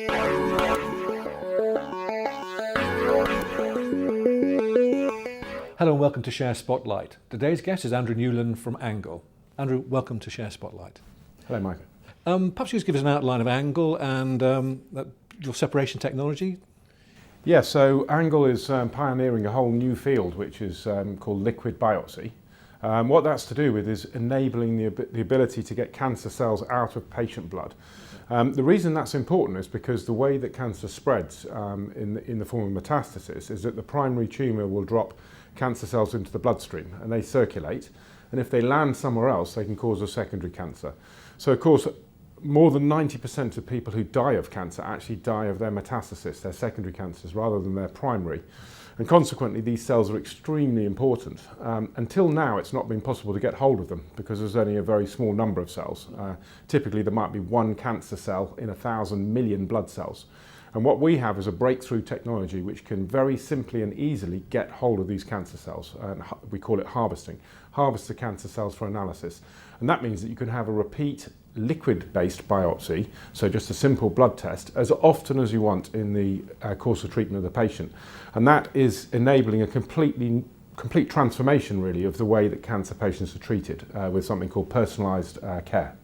Hello and welcome to Share Spotlight. Today's guest is Andrew Newland from Angle. Andrew, welcome to Share Spotlight. Hello, Michael. Perhaps you could give us an outline of Angle and your separation technology. Yeah, so Angle is pioneering a whole new field which is called liquid biopsy. What that's to do with is enabling the ability to get cancer cells out of patient blood. The reason that's important is because the way that cancer spreads in the form of metastasis is that the primary tumour will drop cancer cells into the bloodstream and they circulate, and if they land somewhere else they can cause a secondary cancer. So of course more than 90% of people who die of cancer actually die of their metastasis, their secondary cancers, rather than their primary. And consequently, these cells are extremely important. Until now, it's not been possible to get hold of them because there's only a very small number of cells. Typically, there might be one cancer cell in 1,000 million blood cells. And what we have is a breakthrough technology which can very simply and easily get hold of these cancer cells. We call it harvesting. Harvest the cancer cells for analysis. And that means that you can have a repeat liquid-based biopsy, so just a simple blood test, as often as you want in the course of treatment of the patient. And that is enabling a complete transformation, really, of the way that cancer patients are treated with something called personalised care.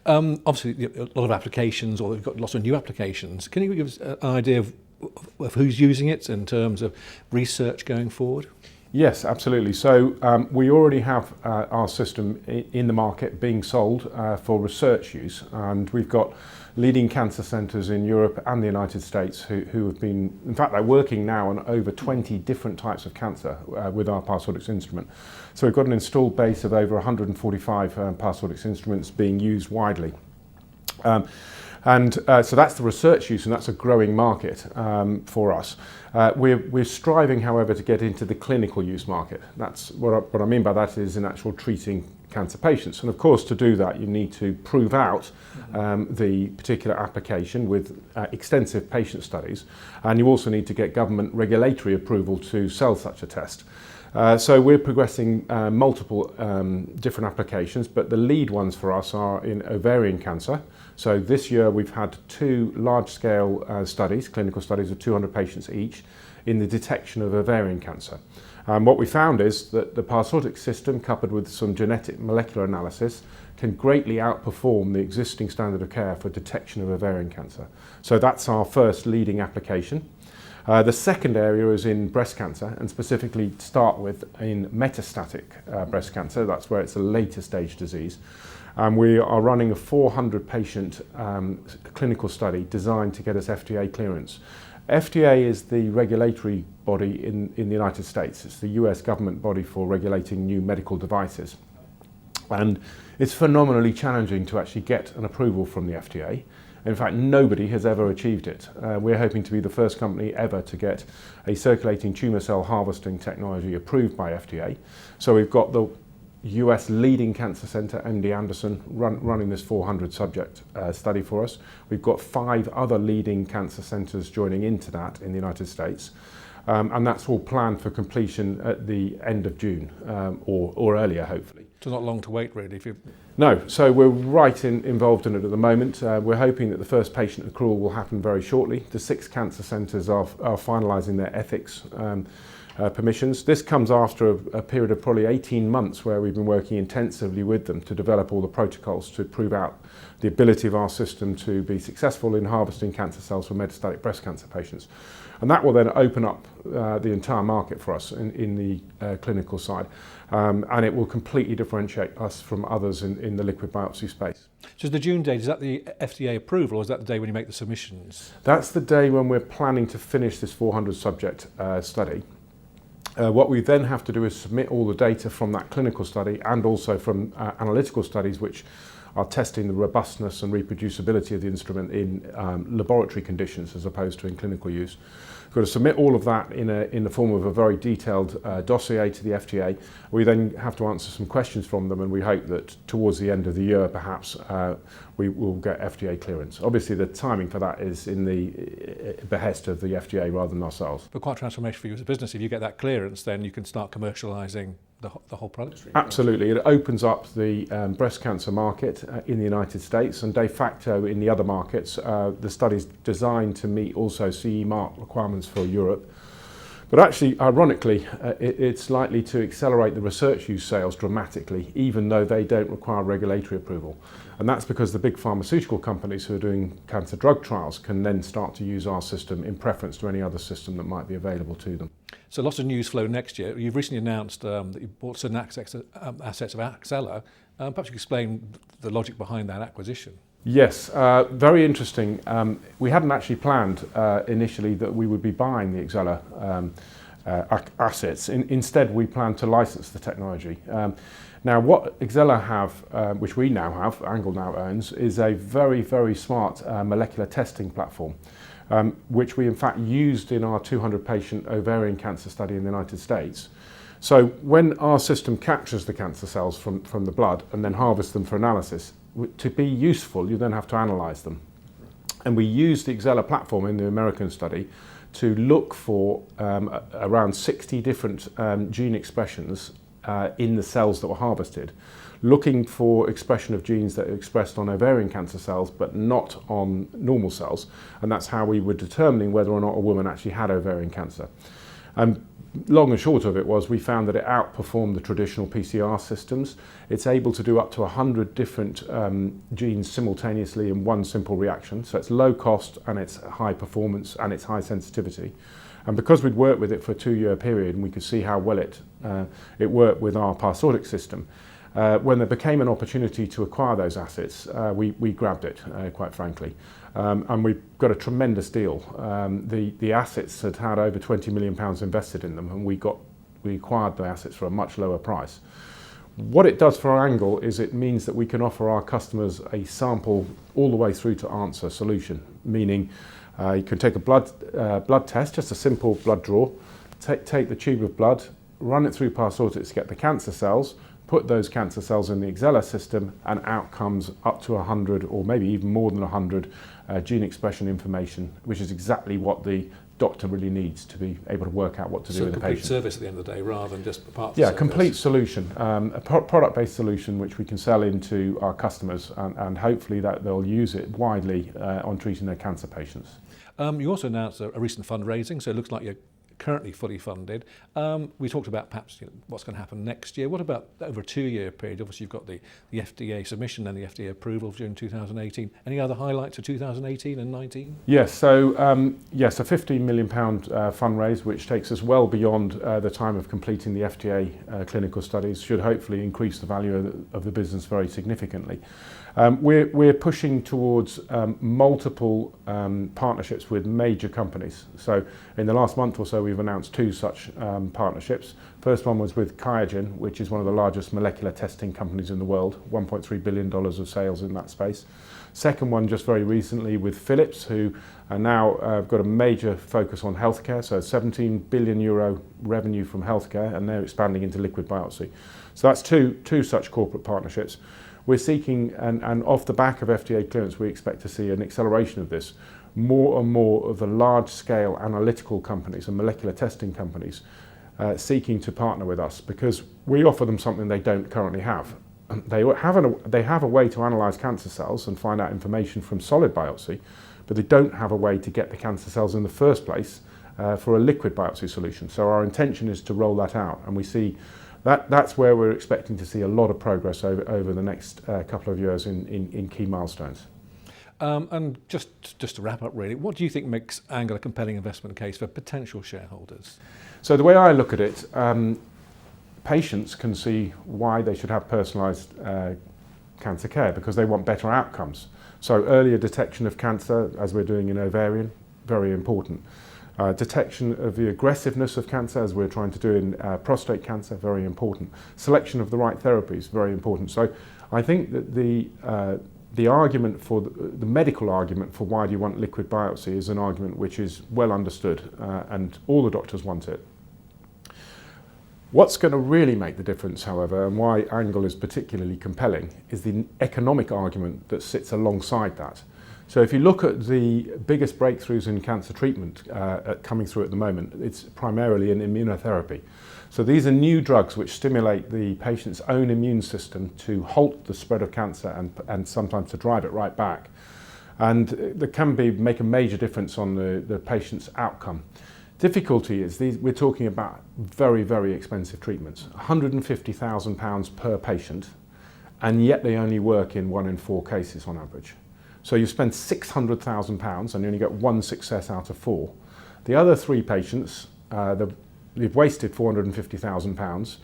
Obviously, a lot of applications, or you've got lots of new applications. Can you give us an idea of who's using it in terms of research going forward? Yes, absolutely. So we already have our system in the market being sold for research use, and we've got leading cancer centres in Europe and the United States who have been, in fact, they're working now on over 20 different types of cancer with our Parsortix instrument. So we've got an installed base of over 145 Parsortix instruments being used widely. So that's the research use, and that's a growing market for us. We're striving, however, to get into the clinical use market. That's what I mean by that is in actual treating cancer patients. And of course, to do that, you need to prove out the particular application with extensive patient studies, and you also need to get government regulatory approval to sell such a test. So we're progressing multiple different applications, but the lead ones for us are in ovarian cancer. So this year we've had 2 large-scale studies, clinical studies of 200 patients each, in the detection of ovarian cancer. What we found is that the Parsortix system, coupled with some genetic molecular analysis, can greatly outperform the existing standard of care for detection of ovarian cancer. So that's our first leading application. The second area is in breast cancer, and specifically to start with in metastatic breast cancer. That's where it's a later stage disease. We are running a 400 patient clinical study designed to get us FDA clearance. FDA is the regulatory body in the United States. It's the US government body for regulating new medical devices. And it's phenomenally challenging to actually get an approval from the FDA. In fact, nobody has ever achieved it. We're hoping to be the first company ever to get a circulating tumour cell harvesting technology approved by FDA. So we've got the US leading cancer centre, MD Anderson, running this 400 subject study for us. We've got 5 other leading cancer centres joining into that in the United States. And that's all planned for completion at the end of June or earlier, hopefully. So not long to wait, really. No, so we're involved in it at the moment. We're hoping that the first patient accrual will happen very shortly. The 6 cancer centres are finalising their ethics permissions. This comes after a period of probably 18 months where we've been working intensively with them to develop all the protocols to prove out the ability of our system to be successful in harvesting cancer cells for metastatic breast cancer patients. And that will then open up the entire market for us in the clinical side. And it will completely differentiate us from others in the liquid biopsy space. So the June date, is that the FDA approval, or is that the day when you make the submissions? That's the day when we're planning to finish this 400 subject study. What we then have to do is submit all the data from that clinical study and also from analytical studies which are testing the robustness and reproducibility of the instrument in laboratory conditions as opposed to in clinical use. We've got to submit all of that in the form of a very detailed dossier to the FDA. We then have to answer some questions from them, and we hope that towards the end of the year perhaps we will get FDA clearance. Obviously the timing for that is in the behest of the FDA rather than ourselves. But quite transformational for you as a business. If you get that clearance, then you can start commercialising the whole product stream. Absolutely. It opens up the breast cancer market in the United States, and de facto in the other markets. The study's designed to meet also CE mark requirements for Europe. But actually, ironically, it's likely to accelerate the research use sales dramatically, even though they don't require regulatory approval. And that's because the big pharmaceutical companies who are doing cancer drug trials can then start to use our system in preference to any other system that might be available to them. So lots of news flow next year. You've recently announced that you bought certain assets of Axela. Perhaps you could explain the logic behind that acquisition. Yes, very interesting. We hadn't actually planned initially that we would be buying the Axela assets. Instead, we planned to license the technology. Now, what Axela have, which we now have, Angle now owns, is a very, very smart molecular testing platform, which we in fact used in our 200-patient ovarian cancer study in the United States. So when our system captures the cancer cells from the blood and then harvests them for analysis, to be useful, you then have to analyse them. And we used the Axela platform in the American study to look for around 60 different gene expressions in the cells that were harvested, looking for expression of genes that are expressed on ovarian cancer cells but not on normal cells. And that's how we were determining whether or not a woman actually had ovarian cancer. Long and short of it was we found that it outperformed the traditional PCR systems. It's able to do up to 100 different genes simultaneously in one simple reaction. So it's low cost and it's high performance and it's high sensitivity. And because we'd worked with it for a 2-year period and we could see how well it worked with our Parsortix system, when there became an opportunity to acquire those assets, we grabbed it, quite frankly. And we got a tremendous deal. The assets had over £20 million invested in them, and we acquired the assets for a much lower price. What it does for our Angle is it means that we can offer our customers a sample all the way through to answer solution, meaning you can take a blood test, just a simple blood draw, take the tube of blood, run it through Parsortix to get the cancer cells, put those cancer cells in the Axela system, and out comes up to 100 or maybe even more than 100 gene expression information, which is exactly what the doctor really needs to be able to work out what to do with the patient. So a complete service at the end of the day rather than just part of the Yeah, service. complete solution, a product-based solution which we can sell into our customers, and hopefully that they'll use it widely on treating their cancer patients. You also announced a recent fundraising, so it looks like you're currently fully funded. We talked about perhaps what's going to happen next year. What about over a 2-year period? Obviously, you've got the FDA submission and the FDA approval during 2018. Any other highlights for 2018 and 19? Yes, so yes, a £15 million fundraise, which takes us well beyond the time of completing the FDA clinical studies, should hopefully increase the value of the business very significantly. We're pushing towards multiple partnerships with major companies. So in the last month or so, we've announced 2 such partnerships. First one was with QIAGEN, which is one of the largest molecular testing companies in the world, $1.3 billion of sales in that space. Second one just very recently with Philips, who are now got a major focus on healthcare, so 17 billion euro revenue from healthcare, and they're expanding into liquid biopsy. So that's two such corporate partnerships. We're seeking, and off the back of FDA clearance, we expect to see an acceleration of this. More and more of the large-scale analytical companies and molecular testing companies seeking to partner with us, because we offer them something they don't currently have. They have a way to analyse cancer cells and find out information from solid biopsy, but they don't have a way to get the cancer cells in the first place for a liquid biopsy solution. So our intention is to roll that out, and we see that's where we're expecting to see a lot of progress over the next couple of years in key milestones. And just to wrap up really, what do you think makes Angle a compelling investment case for potential shareholders? So the way I look at it, patients can see why they should have personalised cancer care, because they want better outcomes. So earlier detection of cancer, as we're doing in ovarian, very important. Detection of the aggressiveness of cancer, as we're trying to do in prostate cancer, very important. Selection of the right therapies, very important. So I think that the argument for the medical argument for why do you want liquid biopsy is an argument which is well understood, and all the doctors want it. What's going to really make the difference, however, and why Angle is particularly compelling, is the economic argument that sits alongside that. So if you look at the biggest breakthroughs in cancer treatment coming through at the moment, it's primarily in immunotherapy. So these are new drugs which stimulate the patient's own immune system to halt the spread of cancer and sometimes to drive it right back. And that can make a major difference on the patient's outcome. Difficulty is we're talking about very, very expensive treatments, £150,000 per patient, and yet they only work in 1 in 4 cases on average. So you spend £600,000 and you only get 1 success out of 4. The other 3 patients, they've wasted £450,000,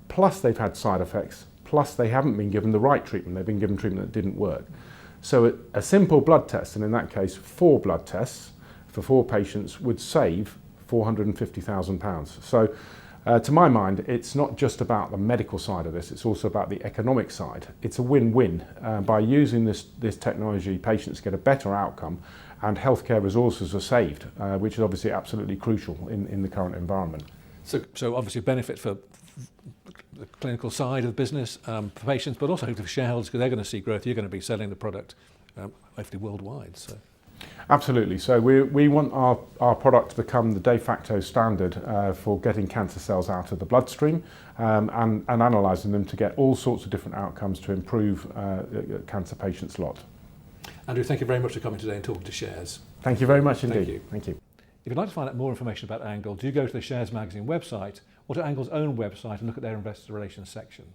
plus they've had side effects, plus they haven't been given the right treatment. They've been given treatment that didn't work. So a simple blood test, and in that case 4 blood tests for 4 patients, would save £450,000. So to my mind, it's not just about the medical side of this, it's also about the economic side. It's a win-win. By using this technology, patients get a better outcome and healthcare resources are saved, which is obviously absolutely crucial in the current environment. So obviously benefit for the clinical side of the business, for patients, but also for shareholders, because they're going to see growth. You're going to be selling the product hopefully worldwide. So. Absolutely. So we want our product to become the de facto standard for getting cancer cells out of the bloodstream and analysing them to get all sorts of different outcomes to improve cancer patients' lot. Andrew, thank you very much for coming today and talking to Shares. Thank you very much indeed. Thank you. Thank you. If you'd like to find out more information about Angle, do go to the Shares magazine website or to Angle's own website and look at their investor relations section.